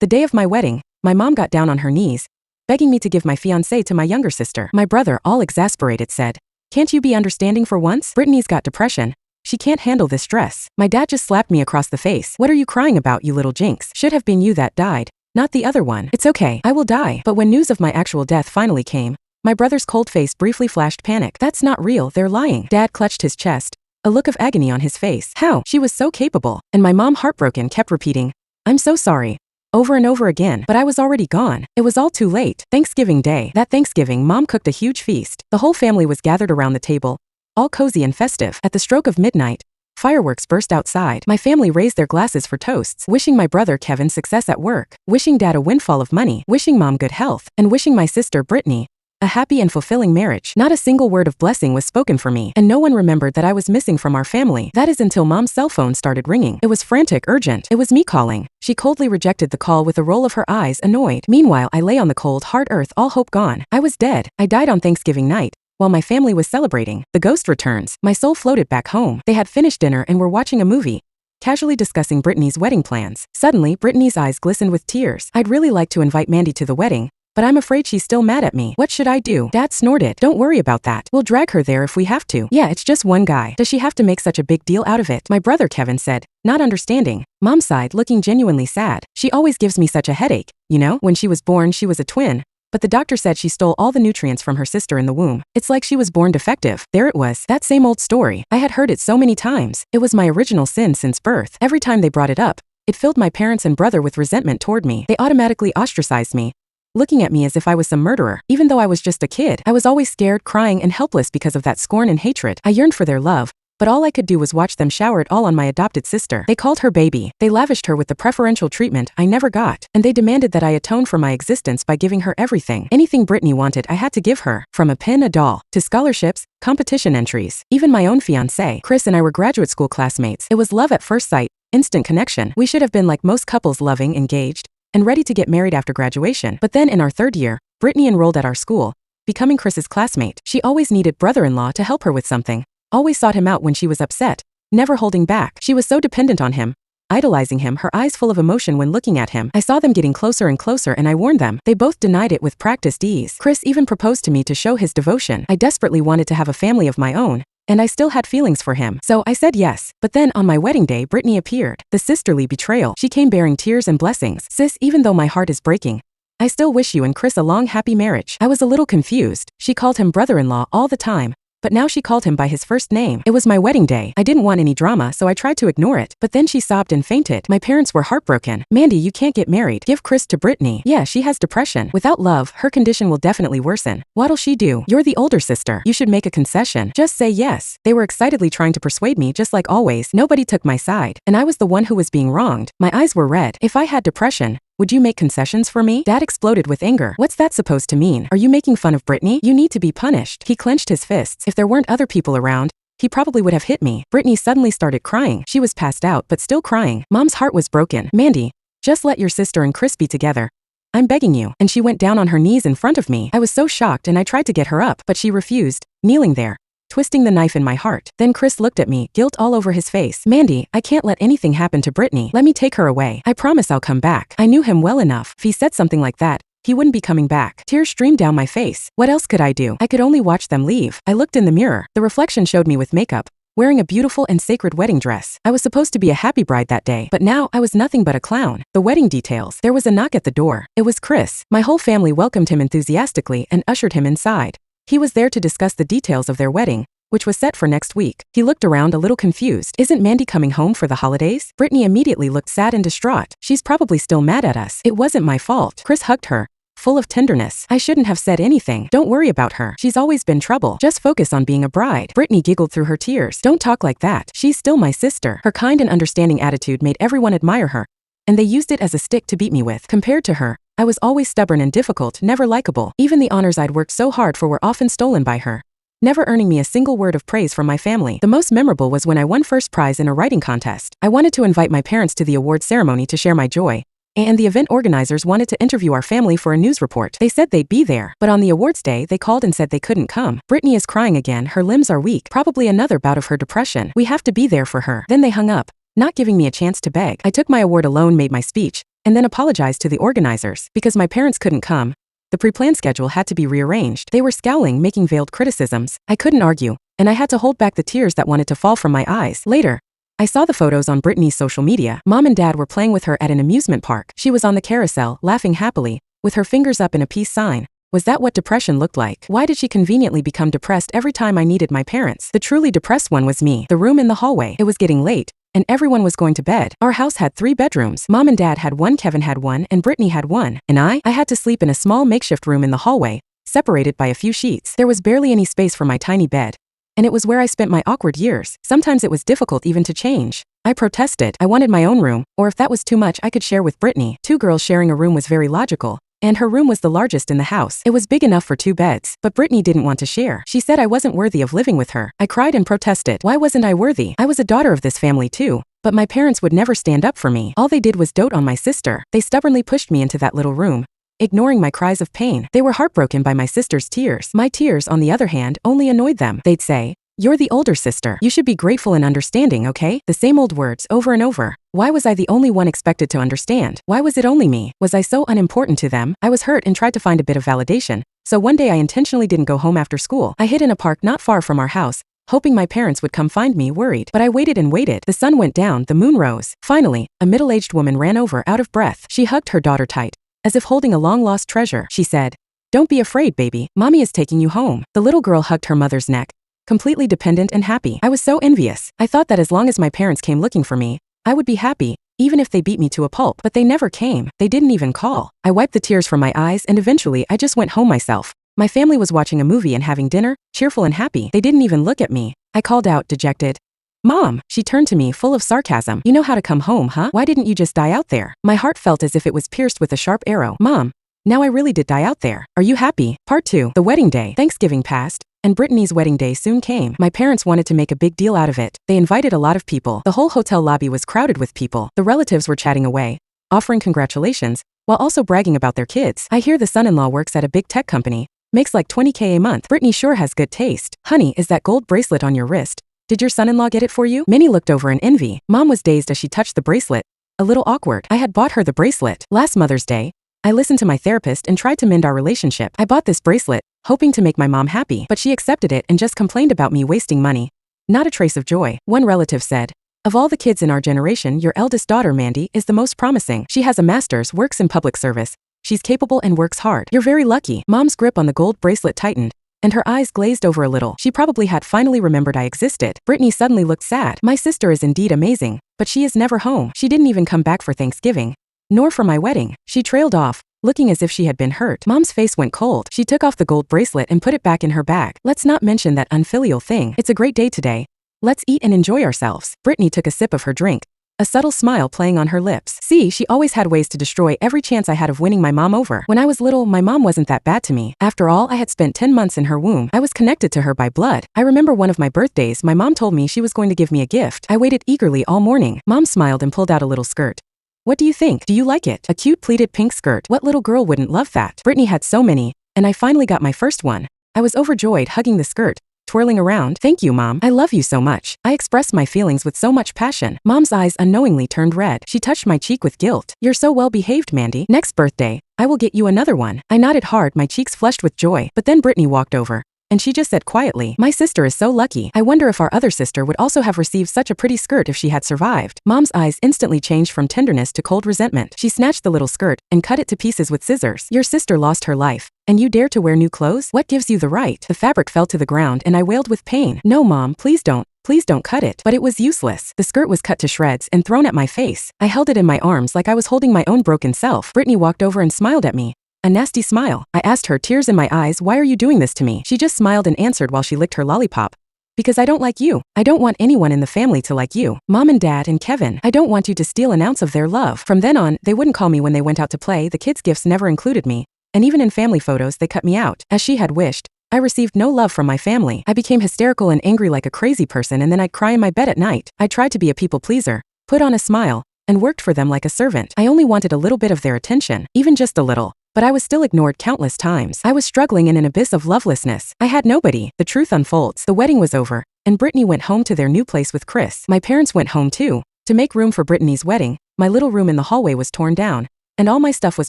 The day of my wedding, my mom got down on her knees, begging me to give my fiancé to my younger sister. My brother, all exasperated, said, "Can't you be understanding for once? Brittany's got depression. She can't handle this stress." My dad just slapped me across the face. "What are you crying about, you little jinx? Should have been you that died, not the other one. It's okay, I will die." But when news of my actual death finally came, my brother's cold face briefly flashed panic. "That's not real, they're lying." Dad clutched his chest, a look of agony on his face. How? She was so capable. And my mom, heartbroken, kept repeating, "I'm so sorry," over and over again. But I was already gone. It was all too late. Thanksgiving Day. That Thanksgiving, Mom cooked a huge feast. The whole family was gathered around the table, all cozy and festive. At the stroke of midnight, fireworks burst outside. My family raised their glasses for toasts, wishing my brother Kevin success at work, wishing Dad a windfall of money, wishing Mom good health, and wishing my sister Brittany a happy and fulfilling marriage. Not a single word of blessing was spoken for me, and no one remembered that I was missing from our family. That is until Mom's cell phone started ringing. It was frantic, urgent. It was me calling. She coldly rejected the call with a roll of her eyes, annoyed. Meanwhile, I lay on the cold, hard earth, all hope gone. I was dead. I died on Thanksgiving night, while my family was celebrating. The ghost returns. My soul floated back home. They had finished dinner and were watching a movie, casually discussing Brittany's wedding plans. Suddenly, Brittany's eyes glistened with tears. "I'd really like to invite Mandy to the wedding, but I'm afraid she's still mad at me. What should I do?" Dad snorted. "Don't worry about that. We'll drag her there if we have to. Yeah, it's just one guy. Does she have to make such a big deal out of it?" My brother Kevin said, not understanding. Mom sighed, looking genuinely sad. "She always gives me such a headache. You know, when she was born, she was a twin, but the doctor said she stole all the nutrients from her sister in the womb. It's like she was born defective." There it was, that same old story. I had heard it so many times. It was my original sin since birth. Every time they brought it up, it filled my parents and brother with resentment toward me. They automatically ostracized me, looking at me as if I was some murderer. Even though I was just a kid, I was always scared, crying, and helpless because of that scorn and hatred. I yearned for their love, but all I could do was watch them shower it all on my adopted sister. They called her baby. They lavished her with the preferential treatment I never got, and they demanded that I atone for my existence by giving her everything. Anything Brittany wanted, I had to give her, from a pin, a doll, to scholarships, competition entries. Even my own fiancé, Chris, and I were graduate school classmates. It was love at first sight, instant connection. We should have been like most couples, loving, engaged, and ready to get married after graduation. But then in our third year, Brittany enrolled at our school, becoming Chris's classmate. She always needed brother-in-law to help her with something, always sought him out when she was upset, never holding back. She was so dependent on him, idolizing him, her eyes full of emotion when looking at him. I saw them getting closer and closer, and I warned them. They both denied it with practiced ease. Chris even proposed to me to show his devotion. I desperately wanted to have a family of my own, and I still had feelings for him. So I said yes. But then on my wedding day, Brittany appeared. The sisterly betrayal. She came bearing tears and blessings. "Sis, even though my heart is breaking, I still wish you and Chris a long, happy marriage." I was a little confused. She called him brother-in-law all the time, but now she called him by his first name. It was my wedding day. I didn't want any drama, so I tried to ignore it. But then she sobbed and fainted. My parents were heartbroken. "Mandy, you can't get married. Give Chris to Brittany. Yeah, she has depression. Without love, her condition will definitely worsen. What'll she do? You're the older sister. You should make a concession. Just say yes." They were excitedly trying to persuade me, just like always. Nobody took my side, and I was the one who was being wronged. My eyes were red. "If I had depression, would you make concessions for me?" Dad exploded with anger. "What's that supposed to mean? Are you making fun of Brittany? You need to be punished." He clenched his fists. If there weren't other people around, he probably would have hit me. Brittany suddenly started crying. She was passed out, but still crying. Mom's heart was broken. "Mandy, just let your sister and Chris be together. I'm begging you." And she went down on her knees in front of me. I was so shocked, and I tried to get her up, but she refused, kneeling there, twisting the knife in my heart. Then Chris looked at me, guilt all over his face. "Mandy, I can't let anything happen to Brittany. Let me take her away. I promise I'll come back." I knew him well enough. If he said something like that, he wouldn't be coming back. Tears streamed down my face. What else could I do? I could only watch them leave. I looked in the mirror. The reflection showed me with makeup, wearing a beautiful and sacred wedding dress. I was supposed to be a happy bride that day, but now I was nothing but a clown. The wedding details. There was a knock at the door. It was Chris. My whole family welcomed him enthusiastically and ushered him inside. He was there to discuss the details of their wedding, which was set for next week. He looked around a little confused. "Isn't Mandy coming home for the holidays?" Brittany immediately looked sad and distraught. "She's probably still mad at us. It wasn't my fault." Chris hugged her, full of tenderness. "I shouldn't have said anything. Don't worry about her. She's always been trouble. Just focus on being a bride." Brittany giggled through her tears. "Don't talk like that. She's still my sister." Her kind and understanding attitude made everyone admire her, and they used it as a stick to beat me with. Compared to her, I was always stubborn and difficult, never likable. Even the honors I'd worked so hard for were often stolen by her, never earning me a single word of praise from my family. The most memorable was when I won first prize in a writing contest. I wanted to invite my parents to the award ceremony to share my joy, and the event organizers wanted to interview our family for a news report. They said they'd be there, but on the awards day, they called and said they couldn't come. "Brittany is crying again. Her limbs are weak. Probably another bout of her depression. We have to be there for her." Then they hung up, not giving me a chance to beg. I took my award alone, made my speech, and then apologized to the organizers. Because my parents couldn't come, the pre-planned schedule had to be rearranged. They were scowling, making veiled criticisms. I couldn't argue, and I had to hold back the tears that wanted to fall from my eyes. Later, I saw the photos on Brittany's social media. Mom and Dad were playing with her at an amusement park. She was on the carousel, laughing happily, with her fingers up in a peace sign. Was that what depression looked like? Why did she conveniently become depressed every time I needed my parents? The truly depressed one was me. The room in the hallway. It was getting late, and everyone was going to bed. Our house had 3 bedrooms. Mom and Dad had one, Kevin had one, and Brittany had one. And I had to sleep in a small makeshift room in the hallway, separated by a few sheets. There was barely any space for my tiny bed, and it was where I spent my awkward years. Sometimes it was difficult even to change. I protested. I wanted my own room, or if that was too much, I could share with Brittany. 2 girls sharing a room was very logical, and her room was the largest in the house. It was big enough for 2 beds, but Brittany didn't want to share. She said I wasn't worthy of living with her. I cried and protested. Why wasn't I worthy? I was a daughter of this family too. But my parents would never stand up for me. All they did was dote on my sister. They stubbornly pushed me into that little room, ignoring my cries of pain. They were heartbroken by my sister's tears. My tears, on the other hand, only annoyed them. They'd say, "You're the older sister. You should be grateful and understanding, okay?" The same old words over and over. Why was I the only one expected to understand? Why was it only me? Was I so unimportant to them? I was hurt and tried to find a bit of validation. So one day I intentionally didn't go home after school. I hid in a park not far from our house, hoping my parents would come find me, worried. But I waited and waited. The sun went down, the moon rose. Finally, a middle-aged woman ran over, out of breath. She hugged her daughter tight, as if holding a long-lost treasure. She said, "Don't be afraid, baby. Mommy is taking you home." The little girl hugged her mother's neck, completely dependent and happy. I was so envious. I thought that as long as my parents came looking for me, I would be happy, even if they beat me to a pulp. But they never came. They didn't even call. I wiped the tears from my eyes, and eventually I just went home myself. My family was watching a movie and having dinner, cheerful and happy. They didn't even look at me. I called out, dejected, "Mom!" She turned to me, full of sarcasm. "You know how to come home, huh? Why didn't you just die out there?" My heart felt as if it was pierced with a sharp arrow. "Mom, now I really did die out there. Are you happy?" Part 2. The wedding day. Thanksgiving passed, and Brittany's wedding day soon came. My parents wanted to make a big deal out of it. They invited a lot of people. The whole hotel lobby was crowded with people. The relatives were chatting away, offering congratulations, while also bragging about their kids. I hear the son-in-law works at a big tech company, makes like $20K a month. Brittany sure has good taste. "Honey, is that gold bracelet on your wrist? Did your son-in-law get it for you?" Minnie looked over in envy. Mom was dazed as she touched the bracelet, a little awkward. I had bought her the bracelet. Last Mother's Day, I listened to my therapist and tried to mend our relationship. I bought this bracelet, hoping to make my mom happy, but she accepted it and just complained about me wasting money. Not a trace of joy. One relative said, "Of all the kids in our generation, your eldest daughter, Mandy, is the most promising. She has a master's, works in public service. She's capable and works hard. You're very lucky." Mom's grip on the gold bracelet tightened, and her eyes glazed over a little. She probably had finally remembered I existed. Brittany suddenly looked sad. "My sister is indeed amazing, but she is never home. She didn't even come back for Thanksgiving, nor for my wedding." She trailed off, looking as if she had been hurt. Mom's face went cold. She took off the gold bracelet and put it back in her bag. "Let's not mention that unfilial thing. It's a great day today. Let's eat and enjoy ourselves." Brittany took a sip of her drink, a subtle smile playing on her lips. See, she always had ways to destroy every chance I had of winning my mom over. When I was little, my mom wasn't that bad to me. After all, I had spent 10 months in her womb. I was connected to her by blood. I remember one of my birthdays, my mom told me she was going to give me a gift. I waited eagerly all morning. Mom smiled and pulled out a little skirt. "What do you think? Do you like it?" A cute pleated pink skirt. What little girl wouldn't love that? Brittany had so many, and I finally got my first one. I was overjoyed, hugging the skirt, twirling around. "Thank you, Mom. I love you so much." I expressed my feelings with so much passion. Mom's eyes unknowingly turned red. She touched my cheek with guilt. "You're so well behaved, Mandy. Next birthday, I will get you another one." I nodded hard, my cheeks flushed with joy. But then Brittany walked over, and she just said quietly, "My sister is so lucky. I wonder if our other sister would also have received such a pretty skirt if she had survived." Mom's eyes instantly changed from tenderness to cold resentment. She snatched the little skirt and cut it to pieces with scissors. "Your sister lost her life, and you dare to wear new clothes? What gives you the right?" The fabric fell to the ground and I wailed with pain. "No, Mom, please don't. Please don't cut it." But it was useless. The skirt was cut to shreds and thrown at my face. I held it in my arms like I was holding my own broken self. Brittany walked over and smiled at me. A nasty smile. I asked her, tears in my eyes, "Why are you doing this to me?" She just smiled and answered while she licked her lollipop. "Because I don't like you. I don't want anyone in the family to like you. Mom and Dad and Kevin. I don't want you to steal an ounce of their love." From then on, they wouldn't call me when they went out to play. The kids' gifts never included me, and even in family photos they cut me out. As she had wished, I received no love from my family. I became hysterical and angry like a crazy person, and then I'd cry in my bed at night. I tried to be a people pleaser, put on a smile, and worked for them like a servant. I only wanted a little bit of their attention, even just a little. But I was still ignored countless times. I was struggling in an abyss of lovelessness. I had nobody. The truth unfolds. The wedding was over, and Brittany went home to their new place with Chris. My parents went home too, To make room for Brittany's wedding, my little room in the hallway was torn down, and all my stuff was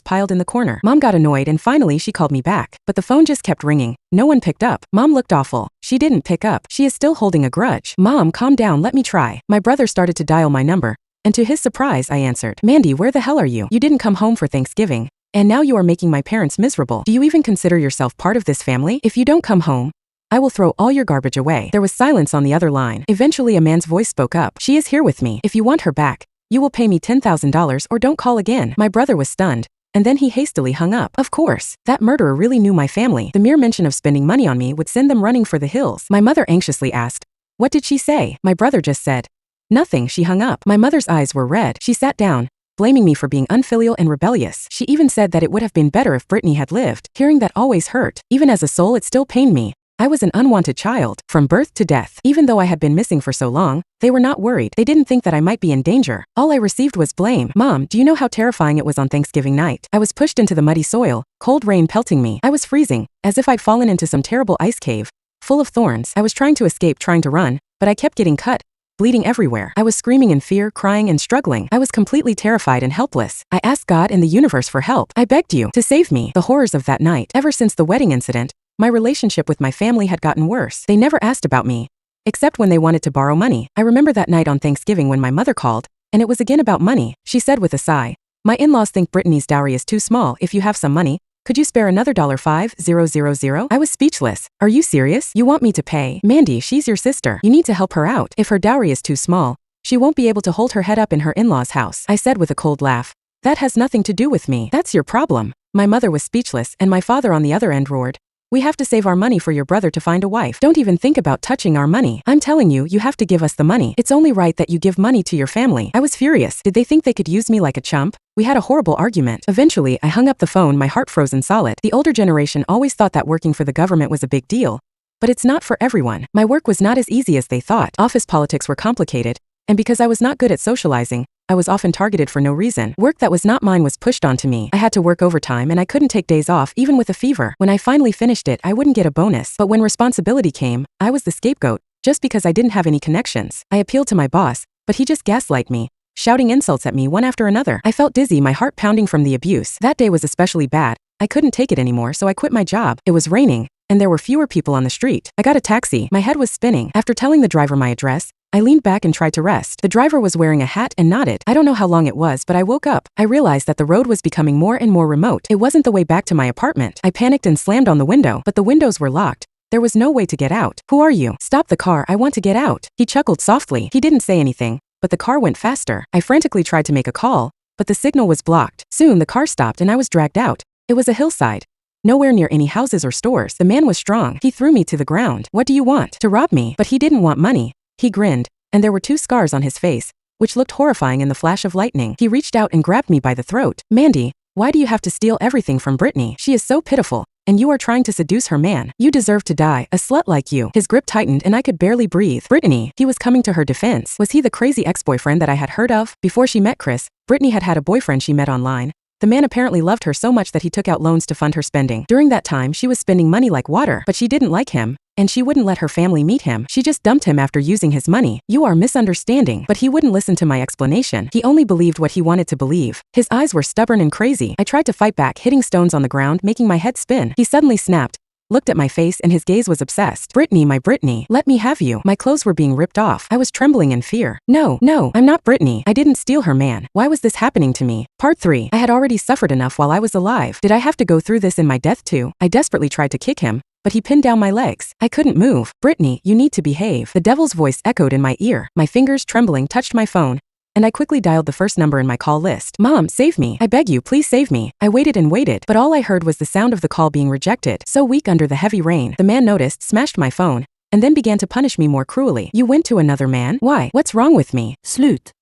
piled in the corner. Mom got annoyed and finally she called me back. But the phone just kept ringing. No one picked up. Mom looked awful. She didn't pick up. She is still holding a grudge. Mom, calm down, let me try. My brother started to dial my number, and to his surprise I answered. Mandy, where the hell are you? You didn't come home for Thanksgiving, and now you are making my parents miserable. Do you even consider yourself part of this family? If you don't come home, I will throw all your garbage away. There was silence on the other line. Eventually a man's voice spoke up. She is here with me. If you want her back, you will pay me $10,000 or don't call again. My brother was stunned, and then he hastily hung up. Of course, that murderer really knew my family. The mere mention of spending money on me would send them running for the hills. My mother anxiously asked, what did she say? My brother just said, nothing. She hung up. My mother's eyes were red. She sat down, blaming me for being unfilial and rebellious. She even said that it would have been better if Brittany had lived. Hearing that always hurt. Even as a soul, it still pained me. I was an unwanted child, from birth to death. Even though I had been missing for so long, they were not worried. They didn't think that I might be in danger. All I received was blame. Mom, do you know how terrifying it was on Thanksgiving night? I was pushed into the muddy soil, cold rain pelting me. I was freezing, as if I'd fallen into some terrible ice cave, full of thorns. I was trying to escape, trying to run, but I kept getting cut, bleeding everywhere. I was screaming in fear, crying and struggling. I was completely terrified and helpless. I asked God and the universe for help. I begged you to save me. The horrors of that night. Ever since the wedding incident, my relationship with my family had gotten worse. They never asked about me, except when they wanted to borrow money. I remember that night on Thanksgiving when my mother called, and it was again about money. She said with a sigh, my in-laws think Brittany's dowry is too small. If you have some money, could you spare another $5,000? I was speechless. Are you serious? You want me to pay? Mandy, she's your sister. You need to help her out. If her dowry is too small, she won't be able to hold her head up in her in-laws' house. I said with a cold laugh, that has nothing to do with me. That's your problem. My mother was speechless, and my father on the other end roared, we have to save our money for your brother to find a wife. Don't even think about touching our money. I'm telling you, you have to give us the money. It's only right that you give money to your family. I was furious. Did they think they could use me like a chump? We had a horrible argument. Eventually, I hung up the phone, my heart frozen solid. The older generation always thought that working for the government was a big deal, but it's not for everyone. My work was not as easy as they thought. Office politics were complicated, and because I was not good at socializing, I was often targeted for no reason. Work that was not mine was pushed onto me. I had to work overtime and I couldn't take days off even with a fever. When I finally finished it, I wouldn't get a bonus. But when responsibility came, I was the scapegoat, just because I didn't have any connections. I appealed to my boss, but he just gaslighted me, shouting insults at me one after another. I felt dizzy, my heart pounding from the abuse. That day was especially bad. I couldn't take it anymore, so I quit my job. It was raining, and there were fewer people on the street. I got a taxi. My head was spinning. After telling the driver my address, I leaned back and tried to rest. The driver was wearing a hat and nodded. I don't know how long it was, but I woke up. I realized that the road was becoming more and more remote. It wasn't the way back to my apartment. I panicked and slammed on the window, but the windows were locked. There was no way to get out. Who are you? Stop the car, I want to get out. He chuckled softly. He didn't say anything, but the car went faster. I frantically tried to make a call, but the signal was blocked. Soon the car stopped and I was dragged out. It was a hillside, nowhere near any houses or stores. The man was strong. He threw me to the ground. What do you want? To rob me? But he didn't want money. He grinned, and there were 2 scars on his face, which looked horrifying in the flash of lightning. He reached out and grabbed me by the throat. Mandy, why do you have to steal everything from Brittany? She is so pitiful, and you are trying to seduce her man. You deserve to die, a slut like you. His grip tightened and I could barely breathe. Brittany, he was coming to her defense. Was he the crazy ex-boyfriend that I had heard of? Before she met Chris, Brittany had had a boyfriend she met online. The man apparently loved her so much that he took out loans to fund her spending. During that time, she was spending money like water, but she didn't like him, and she wouldn't let her family meet him. She just dumped him after using his money. You are misunderstanding. But he wouldn't listen to my explanation. He only believed what he wanted to believe. His eyes were stubborn and crazy. I tried to fight back, hitting stones on the ground, making my head spin. He suddenly snapped, looked at my face, and his gaze was obsessed. Brittany, my Brittany, let me have you. My clothes were being ripped off. I was trembling in fear. No, I'm not Brittany. I didn't steal her man. Why was this happening to me? Part 3. I had already suffered enough while I was alive. Did I have to go through this in my death too? I desperately tried to kick him, but he pinned down my legs. I couldn't move. Brittany, you need to behave. The devil's voice echoed in my ear. My fingers, trembling, touched my phone, and I quickly dialed the first number in my call list. Mom, save me. I beg you, please save me. I waited and waited, but all I heard was the sound of the call being rejected. So weak under the heavy rain. The man noticed, smashed my phone, and then began to punish me more cruelly. You went to another man? Why? What's wrong with me? Slut.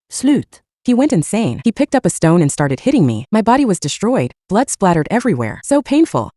He went insane. He picked up a stone and started hitting me. My body was destroyed. Blood splattered everywhere. So painful,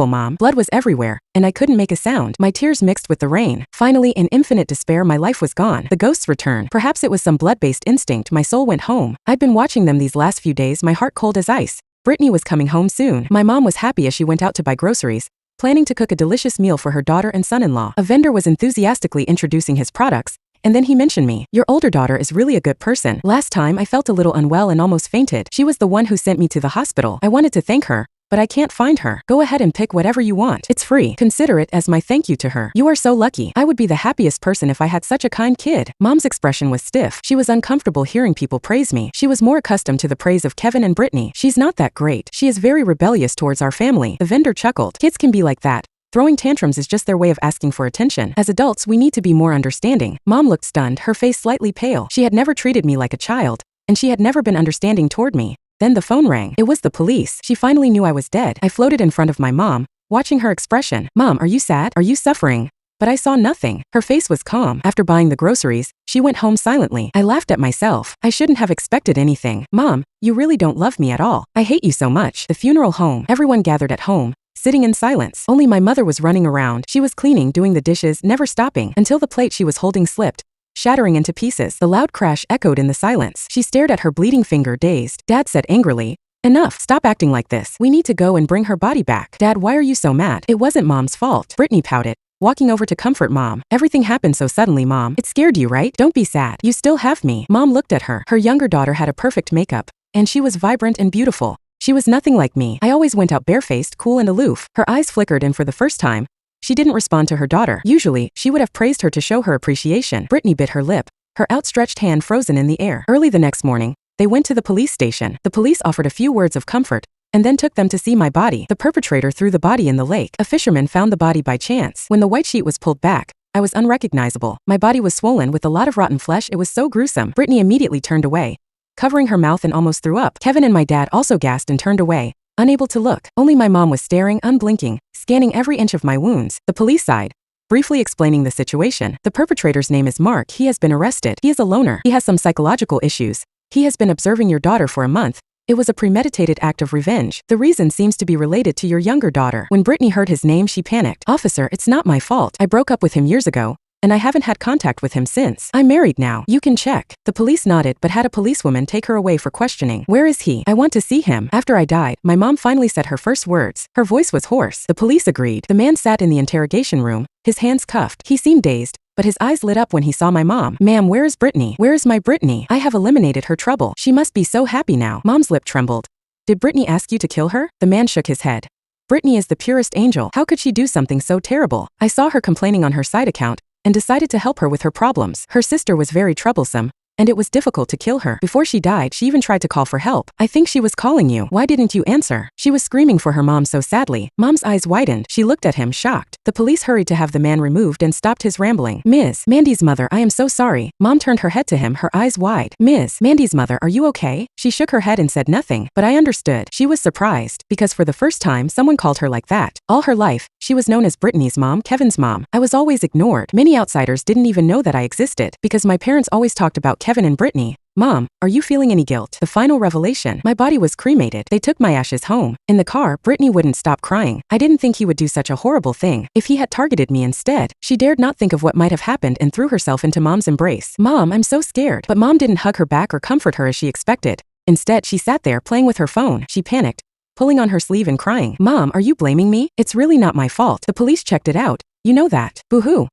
Mom. Blood was everywhere, and I couldn't make a sound. My tears mixed with the rain. Finally, in infinite despair, my life was gone. The ghosts returned. Perhaps it was some blood-based instinct. My soul went home. I'd been watching them these last few days, my heart cold as ice. Brittany was coming home soon. My mom was happy as she went out to buy groceries, planning to cook a delicious meal for her daughter and son-in-law. A vendor was enthusiastically introducing his products, And then he mentioned me. Your older daughter is really a good person. Last time I felt a little unwell and almost fainted. She was the one who sent me to the hospital. I wanted to thank her, but I can't find her. Go ahead and pick whatever you want. It's free. Consider it as my thank you to her. You are so lucky. I would be the happiest person if I had such a kind kid. Mom's expression was stiff. She was uncomfortable hearing people praise me. She was more accustomed to the praise of Kevin and Brittany. She's not that great. She is very rebellious towards our family. The vendor chuckled. Kids can be like that. Throwing tantrums is just their way of asking for attention. As adults, we need to be more understanding. Mom looked stunned, her face slightly pale. She had never treated me like a child, and she had never been understanding toward me. Then the phone rang. It was the police. She finally knew I was dead. I floated in front of my mom, watching her expression. Mom, are you sad? Are you suffering? But I saw nothing. Her face was calm. After buying the groceries, she went home silently. I laughed at myself. I shouldn't have expected anything. Mom, you really don't love me at all. I hate you so much. The funeral home. Everyone gathered at home, sitting in silence. Only my mother was running around. She was cleaning, doing the dishes, never stopping, until the plate she was holding slipped, shattering into pieces. The loud crash echoed in the silence. She stared at her bleeding finger, dazed. Dad said angrily, "Enough, stop acting like this. We need to go and bring her body back." Dad, why are you so mad? It wasn't Mom's fault. Brittany pouted, walking over to comfort Mom. Everything happened so suddenly, Mom. It scared you, right? Don't be sad. You still have me. Mom looked at her. Her younger daughter had a perfect makeup, and she was vibrant and beautiful. She was nothing like me. I always went out barefaced, cool and aloof. Her eyes flickered, and for the first time, she didn't respond to her daughter. Usually, she would have praised her to show her appreciation. Brittany bit her lip, her outstretched hand frozen in the air. Early the next morning, they went to the police station. The police offered a few words of comfort, and then took them to see my body. The perpetrator threw the body in the lake. A fisherman found the body by chance. When the white sheet was pulled back, I was unrecognizable. My body was swollen with a lot of rotten flesh. It was so gruesome. Brittany immediately turned away, covering her mouth, and almost threw up. Kevin and my dad also gasped and turned away, unable to look. Only my mom was staring, unblinking, scanning every inch of my wounds. The police sighed, briefly explaining the situation. The perpetrator's name is Mark. He has been arrested. He is a loner. He has some psychological issues. He has been observing your daughter for a month. It was a premeditated act of revenge. The reason seems to be related to your younger daughter. When Brittany heard his name, she panicked. Officer, it's not my fault. I broke up with him years ago, and I haven't had contact with him since. I'm married now. You can check. The police nodded but had a policewoman take her away for questioning. Where is he? I want to see him. After I died, my mom finally said her first words. Her voice was hoarse. The police agreed. The man sat in the interrogation room, his hands cuffed. He seemed dazed, but his eyes lit up when he saw my mom. Ma'am, where is Brittany? Where is my Brittany? I have eliminated her trouble. She must be so happy now. Mom's lip trembled. Did Brittany ask you to kill her? The man shook his head. Brittany is the purest angel. How could she do something so terrible? I saw her complaining on her side account, and decided to help her with her problems. Her sister was very troublesome, and it was difficult to kill her. Before she died, she even tried to call for help. I think she was calling you. Why didn't you answer? She was screaming for her mom so sadly. Mom's eyes widened. She looked at him, shocked. The police hurried to have the man removed and stopped his rambling. Ms. Mandy's mother, I am so sorry. Mom turned her head to him, her eyes wide. Ms. Mandy's mother, are you okay? She shook her head and said nothing, but I understood. She was surprised, because for the first time, someone called her like that. All her life, she was known as Brittany's mom, Kevin's mom. I was always ignored. Many outsiders didn't even know that I existed, because my parents always talked about Kevin and Brittany. Mom, are you feeling any guilt? The final revelation. My body was cremated. They took my ashes home. In the car, Brittany wouldn't stop crying. I didn't think he would do such a horrible thing. If he had targeted me instead, she dared not think of what might have happened and threw herself into Mom's embrace. Mom, I'm so scared. But Mom didn't hug her back or comfort her as she expected. Instead, she sat there playing with her phone. She panicked, pulling on her sleeve and crying. Mom, are you blaming me? It's really not my fault. The police checked it out. You know that. Boo-hoo.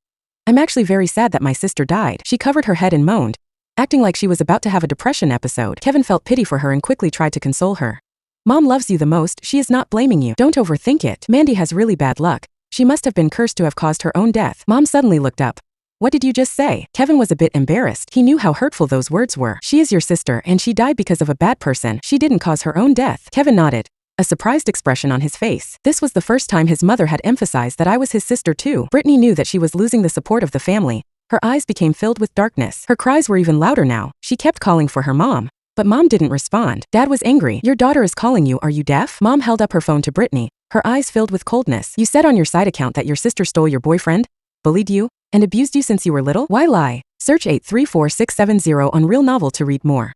I'm actually very sad that my sister died. She covered her head and moaned, acting like she was about to have a depression episode. Kevin felt pity for her and quickly tried to console her. Mom loves you the most. She is not blaming you. Don't overthink it. Mandy has really bad luck. She must have been cursed to have caused her own death. Mom suddenly looked up. What did you just say? Kevin was a bit embarrassed. He knew how hurtful those words were. She is your sister, and she died because of a bad person. She didn't cause her own death. Kevin nodded, a surprised expression on his face. This was the first time his mother had emphasized that I was his sister too. Brittany knew that she was losing the support of the family. Her eyes became filled with darkness. Her cries were even louder now. She kept calling for her mom, but Mom didn't respond. Dad was angry. Your daughter is calling you. Are you deaf? Mom held up her phone to Brittany, her eyes filled with coldness. You said on your side account that your sister stole your boyfriend, bullied you, and abused you since you were little? Why lie? Search 834670 on RealNovel to read more.